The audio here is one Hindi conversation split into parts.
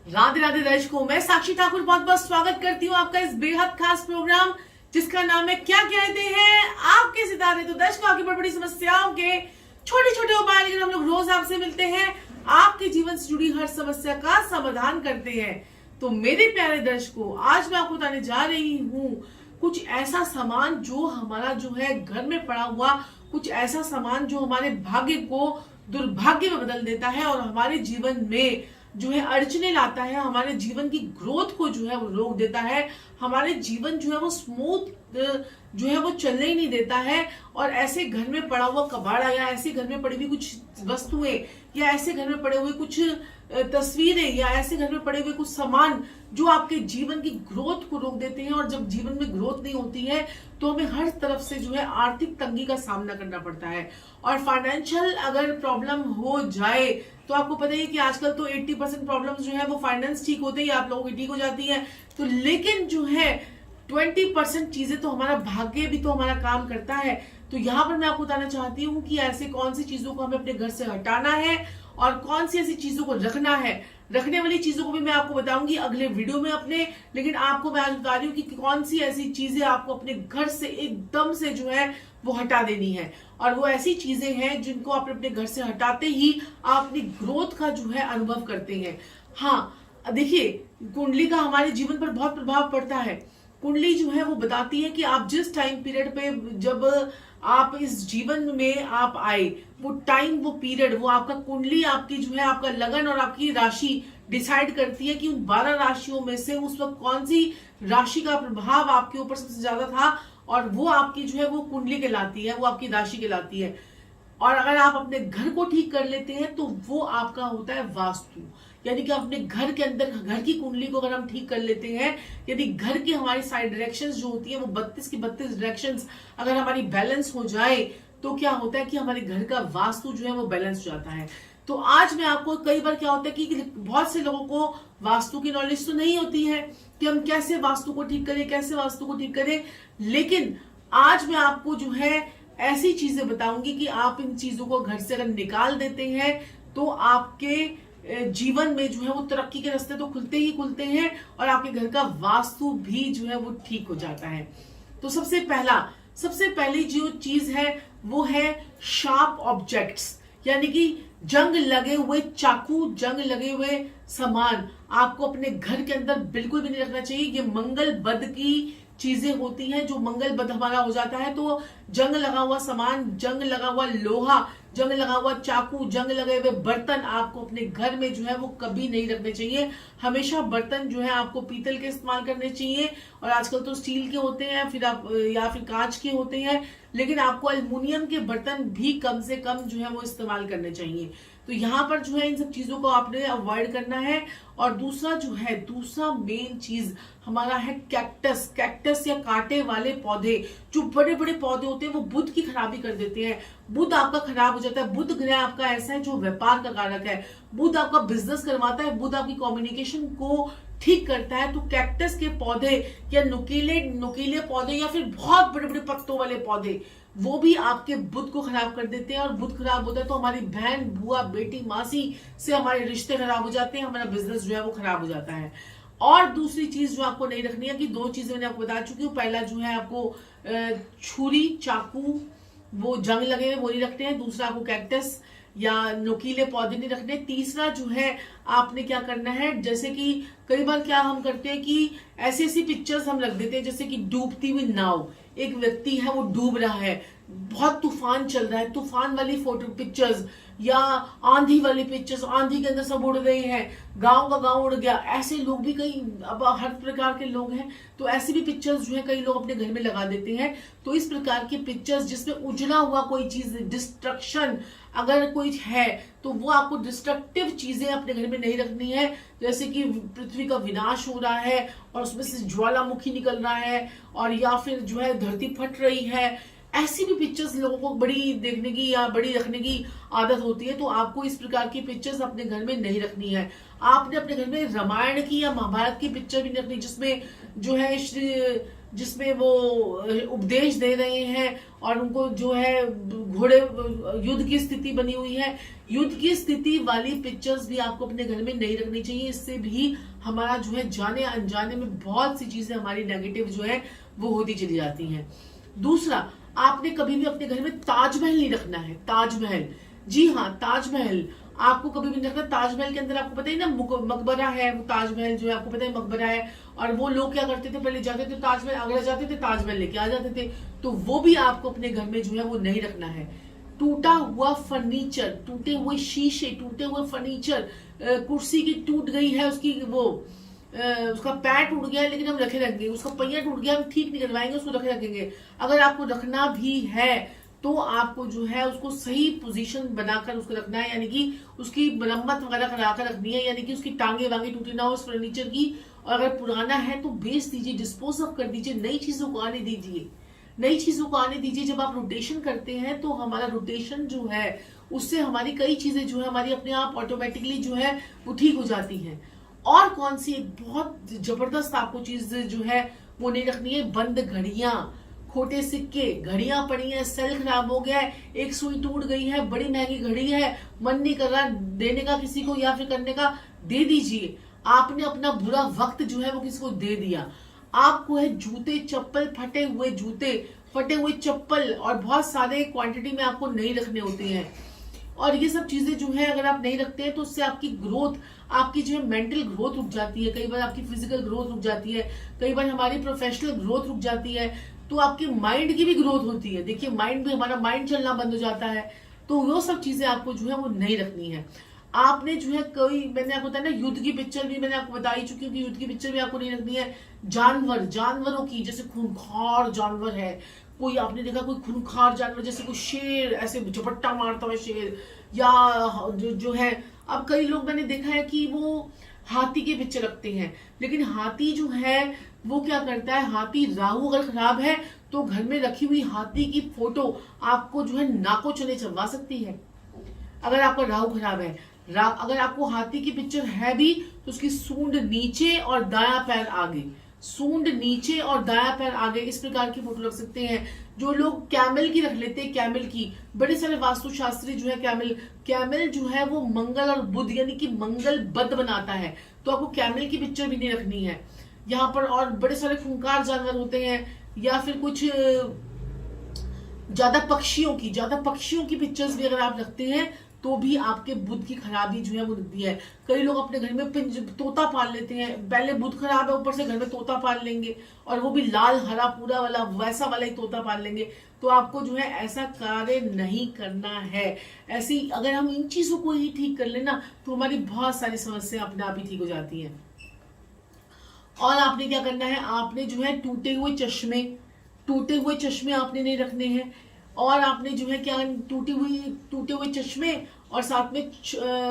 राधे राधे दर्शकों, मैं साक्षी ठाकुर बहुत बहुत स्वागत करती हूँ आपका इस बेहद खास प्रोग्राम जिसका नाम है क्या कहते हैं आपके सितारे। तो दर्शकों, आपकी बड़ी बड़ी समस्याओं के छोटे छोटे उपाय लेकर हम लोग रोज आपसे मिलते हैं, आपके जीवन से जुड़ी हर समस्या का समाधान करते हैं। तो मेरे प्यारे दर्शकों, आज मैं आपको बताने जा रही हूँ कुछ ऐसा सामान जो हमारा जो है घर में पड़ा हुआ, कुछ ऐसा सामान जो हमारे भाग्य को दुर्भाग्य में बदल देता है और हमारे जीवन में जो है अड़चने लाता है, हमारे जीवन की ग्रोथ को जो है वो रोक देता है, हमारे जीवन जो है वो स्मूथ जो है वो चलने ही नहीं देता है। और ऐसे घर में पड़ा हुआ कबाड़ा या ऐसे घर में पड़ी हुई कुछ वस्तुएं या ऐसे घर में पड़े हुए कुछ तस्वीरें या ऐसे घर में पड़े हुए कुछ सामान जो आपके जीवन की ग्रोथ को रोक देते हैं। और जब जीवन में ग्रोथ नहीं होती है तो हमें हर तरफ से जो है आर्थिक तंगी का सामना करना पड़ता है। और फाइनेंशियल अगर प्रॉब्लम हो जाए तो आपको पता ही है कि आजकल तो 80% प्रॉब्लम्स जो है वो फाइनेंस ठीक होते ही आप लोगों की ठीक हो जाती है। तो लेकिन जो है 20% चीजें तो हमारा भाग्य भी तो हमारा काम करता है। तो यहाँ पर मैं आपको बताना चाहती हूँ कि ऐसे कौन सी चीजों को हमें अपने घर से हटाना है और कौन सी ऐसी चीजों को रखना है। रखने वाली चीजों को भी मैं आपको बताऊंगी अगले वीडियो में अपने, लेकिन आपको मैं आज बता रही हूँ कि कौन सी ऐसी चीजें आपको अपने घर से एकदम से जो है वो हटा देनी है। और वो ऐसी चीजें हैं जिनको आप अपने घर से हटाते ही आप अपनी ग्रोथ का जो है अनुभव करते हैं। हाँ देखिए, कुंडली का हमारे जीवन पर बहुत प्रभाव पड़ता है। कुंडली जो है वो बताती है कि आप जिस टाइम पीरियड पे जब आप इस जीवन में आप आए, वो टाइम वो पीरियड वो आपका कुंडली आपकी जो है आपका लगन और आपकी राशि डिसाइड करती है कि उन 12 राशियों में से उस वक्त कौन सी राशि का प्रभाव आपके ऊपर सबसे ज्यादा था और वो आपकी जो है वो कुंडली कहलाती है, वो आपकी राशि कहलाती है। और अगर आप अपने घर को ठीक कर लेते हैं तो वो आपका होता है वास्तु, यानी कि अपने घर के अंदर घर की कुंडली को अगर हम ठीक कर लेते हैं, यदि घर की हमारी साइड डायरेक्शंस जो होती है वो 32 की 32 डायरेक्शंस अगर हमारी बैलेंस हो जाए तो क्या होता है कि हमारे घर का वास्तु जो है वो बैलेंस हो जाता है। तो आज मैं आपको, कई बार क्या होता है कि बहुत से लोगों को वास्तु की नॉलेज तो नहीं होती है कि हम कैसे वास्तु को ठीक करें, कैसे वास्तु को ठीक करें। लेकिन आज मैं आपको जो है ऐसी चीजें बताऊंगी कि आप इन चीजों को घर से अगर निकाल देते हैं तो आपके जीवन में जो है वो तरक्की के रास्ते तो खुलते ही खुलते हैं और आपके घर का वास्तु भी जो है वो ठीक हो जाता है। तो सबसे पहली जो चीज है वो है शार्प ऑब्जेक्ट्स, यानी कि जंग लगे हुए चाकू, जंग लगे हुए सामान आपको अपने घर के अंदर बिल्कुल भी नहीं रखना चाहिए। ये मंगल बद की चीजें होती हैं, जो मंगल बद हमारा हो जाता है तो जंग लगा हुआ सामान, जंग लगा हुआ लोहा, जंग लगा हुआ चाकू, जंग लगे हुए बर्तन आपको अपने घर में जो है वो कभी नहीं रखने चाहिए। हमेशा बर्तन जो है आपको पीतल के इस्तेमाल करने चाहिए और आजकल तो स्टील के होते हैं, फिर आप या फिर कांच के होते हैं, लेकिन आपको एल्युमिनियम के बर्तन भी कम से कम जो है वो इस्तेमाल करने चाहिए। तो यहाँ पर जो है इन सब चीजों को आपने अवॉइड करना है। और दूसरा मेन चीज हमारा है कैक्टस या कांटे वाले पौधे। जो बड़े बड़े पौधे होते हैं वो बुध की खराबी कर देते हैं, बुध आपका खराब हो जाता है। बुध ग्रह आपका ऐसा है जो व्यापार का कारक है, बुध आपका बिजनेस करवाता है, बुध आपकी कम्युनिकेशन को ठीक करता है। तो कैक्टस के पौधे या नुकीले पौधे या फिर बहुत बड़े बड़े पत्तों वाले पौधे वो भी आपके बुध को खराब कर देते हैं। और बुध खराब होता है तो हमारी बहन, बुआ, बेटी, मासी से हमारे रिश्ते खराब हो जाते हैं, हमारा बिजनेस जो है वो खराब हो जाता है। और दूसरी चीज जो आपको नहीं रखनी है, कि 2 चीजें मैंने आपको बता चुकी हूँ। पहला जो है आपको छुरी चाकू वो जंग लगे हुए वो नहीं रखते हैं। दूसरा आपको कैक्टस या नुकीले पौधे नहीं रखने। तीसरा जो है आपने क्या करना है, जैसे कि कई बार क्या हम करते हैं कि ऐसी पिक्चर्स हम रख देते हैं, जैसे कि डूबती हुई नाव, एक व्यक्ति है वो डूब रहा है, बहुत तूफान चल रहा है, तूफान वाली फोटो पिक्चर्स या आंधी वाली पिक्चर्स, आंधी के अंदर सब उड़ रहे हैं, गांव का गांव उड़ गया, ऐसे लोग भी कई, अब हर प्रकार के लोग हैं तो ऐसी भी पिक्चर्स जो है कई लोग अपने घर में लगा देते हैं। तो इस प्रकार की पिक्चर्स जिसमें उजड़ा हुआ कोई चीज, डिस्ट्रक्शन अगर कोई है तो वो आपको डिस्ट्रक्टिव चीजें अपने घर में नहीं रखनी है। जैसे कि पृथ्वी का विनाश हो रहा है और उसमें से ज्वालामुखी निकल रहा है और या फिर जो है धरती फट रही है, ऐसी भी पिक्चर्स लोगों को बड़ी देखने की या बड़ी रखने की आदत होती है। तो आपको इस प्रकार की पिक्चर्स अपने घर में नहीं रखनी है। आपने अपने घर में रामायण की या महाभारत की पिक्चर भी नहीं रखनी, जिसमें जो है जिसमें वो उपदेश दे रहे हैं और उनको जो है घोड़े युद्ध की स्थिति बनी हुई है। युद्ध की स्थिति वाली पिक्चर्स भी आपको अपने घर में नहीं रखनी चाहिए। इससे भी हमारा जो है जाने अनजाने में बहुत सी चीजें हमारी नेगेटिव जो है वो होती चली जाती हैं। दूसरा, आपने कभी भी अपने घर में ताजमहल नहीं रखना है। ताजमहल, जी हाँ, ताजमहल आपको कभी भी नहीं रखना। ताजमहल के अंदर आपको पता ही ना मकबरा है, वो ताजमहल जो है आपको पता है मकबरा है। और वो लोग क्या करते थे, पहले जाते थे ताजमहल, आगरा जाते थे ताजमहल लेके आ जाते थे। तो वो भी आपको अपने घर में जो है वो नहीं रखना है। टूटा हुआ फर्नीचर, टूटे हुए शीशे, टूटे हुए फर्नीचर, कुर्सी की टूट गई है, उसकी वो उसका पैर टूट गया है लेकिन हम रखे रखेंगे, उसका पहिया टूट गया हम ठीक नहीं करवाएंगे, उसको रखे रखेंगे। अगर आपको रखना भी है तो आपको जो है उसको सही पोजीशन बनाकर उसको रखना है, यानी कि उसकी मरम्मत वगैरह कराकर रखनी है, यानी कि उसकी टांगे वांगे टूटी ना हो उस फर्नीचर की। और अगर पुराना है तो बेच दीजिए, डिस्पोज ऑफ कर दीजिए, नई चीजों को आने दीजिए, नई चीजों को आने दीजिए। जब आप रोटेशन करते हैं तो हमारा रोटेशन जो है उससे हमारी कई चीजें जो है हमारी अपने आप ऑटोमेटिकली जो है वो ठीक हो जाती हैं। और कौन सी एक बहुत जबरदस्त आपको चीज जो है वो नहीं रखनी है, बंद घड़ियां, खोटे सिक्के, घड़ियां पड़ी हैं, सेल खराब हो गया है, एक सुई टूट गई है, बड़ी महंगी घड़ी है, मन नहीं कर रहा देने का किसी को या फिर करने का, दे दीजिए। आपने अपना बुरा वक्त जो है वो किसी को दे दिया। आपको है जूते चप्पल, फटे हुए जूते, फटे हुए चप्पल और बहुत सारे क्वांटिटी में आपको नहीं रखने होते हैं। और ये सब चीजें जो है अगर आप नहीं रखते हैं तो उससे आपकी ग्रोथ, आपकी जो है मेंटल ग्रोथ रुक जाती है, कई बार आपकी फिजिकल ग्रोथ रुक जाती है, कई बार हमारी प्रोफेशनल ग्रोथ रुक जाती है, तो आपके माइंड की भी ग्रोथ होती है। देखिए माइंड भी, हमारा माइंड चलना बंद हो जाता है। तो वो सब चीजें आपको जो है वो नहीं रखनी है। आपने जो है कोई, मैंने आपको बताया ना, युद्ध की पिक्चर भी मैंने आपको बता ही चुकी हूँ कि युद्ध की पिक्चर भी आपको नहीं रखनी है। जानवर, जानवरों की, जैसे खूंखार जानवर है कोई, आपने देखा कोई खूंखार जानवर, जैसे कोई शेर ऐसे झपट्टा मारता हुआ शेर, या जो है, अब कई लोग मैंने देखा है कि वो हाथी के पिक्चर रखते हैं, लेकिन हाथी जो है वो क्या करता है, हाथी, राहु अगर खराब है तो घर में रखी हुई हाथी की फोटो आपको जो है नाकों चले चबा सकती है। अगर आपका राहु खराब है, अगर आपको हाथी की पिक्चर है भी तो उसकी सूंड नीचे और दायां पैर आगे, सूंड नीचे और दायां पैर आगे, इस प्रकार की फोटो रख सकते हैं। जो लोग कैमल की रख लेते हैं, कैमल की, बड़े सारे वास्तुशास्त्री जो है कैमल जो है वो मंगल और बुध यानी कि मंगल बद बनाता है, तो आपको कैमल की पिक्चर भी नहीं रखनी है यहाँ पर। और बड़े सारे खूंखार जानवर होते हैं, या फिर कुछ ज्यादा पक्षियों की पिक्चर्स भी अगर आप रखते हैं तो भी आपके बुध की खराबी जो है वो दिखती है। कई लोग अपने घर में तोता पाल लेते हैं, पहले बुध खराब है ऊपर से घर में तोता पाल लेंगे, और वो भी लाल हरा पूरा वाला वैसा वाला ही तोता पाल लेंगे। तो आपको जो है ऐसा कार्य नहीं करना है। ऐसी अगर हम इन चीजों को ही ठीक कर लेना तो हमारी बहुत सारी समस्या अपने आप ही ठीक हो जाती है। और आपने क्या करना है, आपने जो है टूटे हुए चश्मे आपने नहीं रखने हैं। और आपने जो है क्या, टूटे हुए चश्मे और साथ में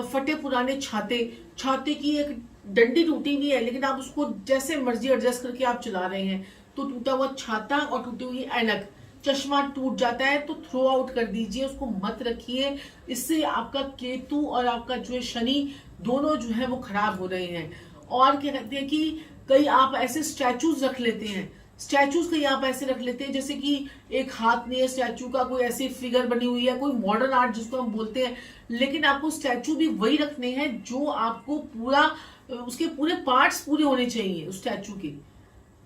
फटे पुराने छाते की एक डंडी टूटी हुई है, लेकिन आप उसको जैसे मर्जी एडजस्ट करके आप चला रहे हैं, तो टूटा हुआ छाता और टूटी हुई ऐनक, चश्मा टूट जाता है तो थ्रो आउट कर दीजिए, उसको मत रखिए। इससे आपका केतु और आपका जो है शनि दोनों जो है वो खराब हो रहे हैं। और क्या कहते हैं कि कई आप ऐसे स्टैचूज रख लेते हैं, कहीं आप ऐसे रख लेते हैं जैसे कि एक हाथ नहीं है स्टैचू का, कोई ऐसी फिगर बनी हुई है, कोई मॉडर्न आर्ट जिसको हम बोलते हैं, लेकिन आपको स्टैचू भी वही रखने हैं जो आपको पूरा, उसके पूरे पार्ट्स पूरे होने चाहिए उस स्टैचू के।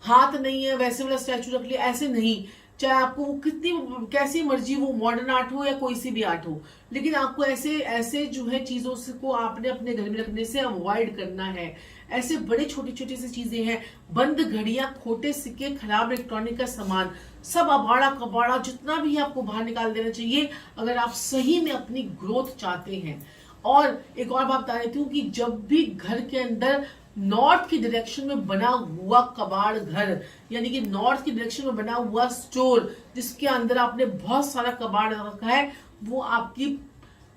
हाथ नहीं है वैसे वाला स्टैचू रख लिया, ऐसे नहीं, चाहे आपको कितनी कैसी मर्जी वो मॉडर्न आर्ट हो या कोई सी भी आर्ट हो, लेकिन आपको ऐसे जो है चीजों को आपने अपने घर में रखने से अवॉइड करना है। ऐसे बड़े छोटी सी चीजें हैं, बंद घड़ियां, खोटे सिक्के, खराब इलेक्ट्रॉनिक का सामान, सब अबाड़ा कबाड़ा जितना भी है आपको बाहर निकाल देना चाहिए अगर आप सही में अपनी ग्रोथ चाहते हैं। और एक और बात बता देती हूँ कि जब भी घर के अंदर नॉर्थ की डायरेक्शन में बना हुआ कबाड़ घर, यानी कि नॉर्थ की डायरेक्शन में बना हुआ स्टोर जिसके अंदर आपने बहुत सारा कबाड़ रखा है, वो आपकी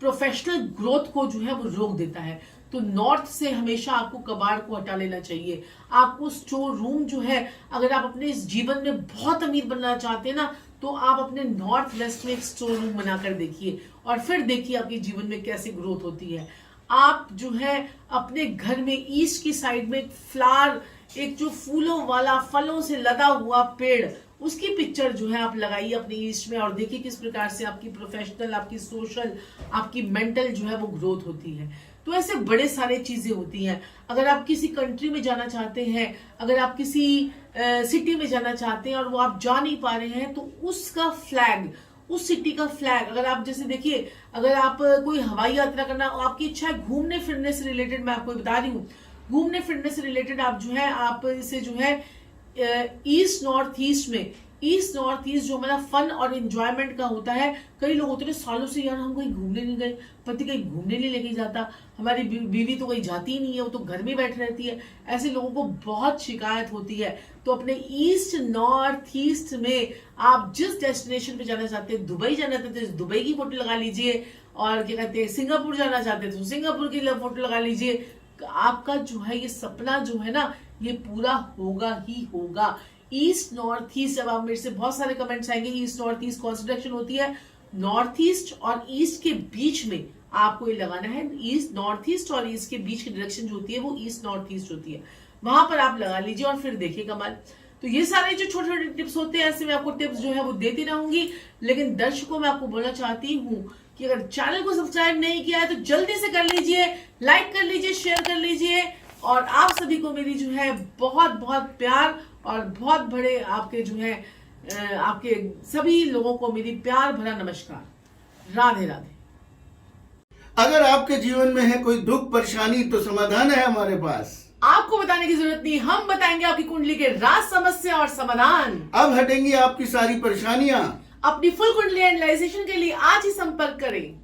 प्रोफेशनल ग्रोथ को जो है वो रोक देता है। तो नॉर्थ से हमेशा आपको कबाड़ को हटा लेना चाहिए। आपको स्टोर रूम जो है, अगर आप अपने इस जीवन में बहुत अमीर बनना चाहते हैं ना, तो आप अपने नॉर्थ वेस्ट में एक स्टोर रूम बनाकर देखिए और फिर देखिए आपके जीवन में कैसी ग्रोथ होती है। आप जो है अपने घर में ईस्ट की साइड में एक फ्लावर, एक जो फूलों वाला फलों से लदा हुआ पेड़, उसकी पिक्चर जो है आप लगाइए अपने ईस्ट में और देखिए किस प्रकार से आपकी प्रोफेशनल, आपकी सोशल, आपकी मेंटल जो है वो ग्रोथ होती है। तो ऐसे बड़े सारे चीजें होती हैं। अगर आप किसी कंट्री में जाना चाहते हैं, अगर आप किसी सिटी में जाना चाहते हैं और वो आप जा नहीं पा रहे हैं, तो उसका फ्लैग, उस सिटी का फ्लैग, अगर आप जैसे देखिए, अगर आप कोई हवाई यात्रा करना, आपकी इच्छा है घूमने फिरने से रिलेटेड, मैं आपको बता रही हूँ, घूमने फिरने से रिलेटेड आप जो है, आप इसे जो है ईस्ट नॉर्थ ईस्ट में, ईस्ट नॉर्थ ईस्ट जो हमारा फन और एंजॉयमेंट का होता है। कई लोग होते हैं सालों से, यार हम कहीं घूमने नहीं गए, पति कहीं घूमने नहीं लेके जाता, हमारी बीवी तो कहीं जाती ही नहीं है, वो तो घर में बैठी रहती है। ऐसे लोगों को बहुत शिकायत होती है। तो अपने ईस्ट नॉर्थ ईस्ट में आप जिस डेस्टिनेशन पे जाना चाहते हैं, दुबई जाना चाहते हैं दुबई की फोटो लगा लीजिए, और क्या कहते हैं सिंगापुर जाना चाहते हैं तो सिंगापुर की फोटो लगा लीजिए। आपका जो है ये सपना जो है ना, ये पूरा होगा ही होगा। ईस्ट नॉर्थ ईस्ट, जब आप मेरे से बहुत सारे कमेंट्स आएंगे, ईस्ट नॉर्थ ईस्ट कौन सी डायरेक्शन होती है, नॉर्थ ईस्ट और ईस्ट के बीच में आपको ये लगाना है। ईस्ट नॉर्थ ईस्ट और ईस्ट के बीच की डायरेक्शन जो होती है वो ईस्ट नॉर्थ ईस्ट होती है, वहां पर आप लगा लीजिए और फिर देखिए कमाल। तो ये सारे जो छोटे छोटे टिप्स होते हैं, ऐसे मैं आपको टिप्स जो है वो देती रहूंगी। लेकिन दर्शकों मैं आपको बोलना चाहती हूँ कि अगर चैनल को सब्सक्राइब नहीं किया है तो जल्दी से कर लीजिए, लाइक कर लीजिए, शेयर कर लीजिए। और आप सभी को मेरी जो है बहुत बहुत प्यार, और बहुत बड़े आपके जो है आपके सभी लोगों को मेरी प्यार भरा नमस्कार। राधे राधे। अगर आपके जीवन में है कोई दुख परेशानी तो समाधान है हमारे पास। आपको बताने की जरूरत नहीं, हम बताएंगे आपकी कुंडली के राज, समस्या और समाधान। अब हटेंगी आपकी सारी परेशानियां। अपनी फुल कुंडली एनालाइजेशन के लिए आज ही संपर्क करें।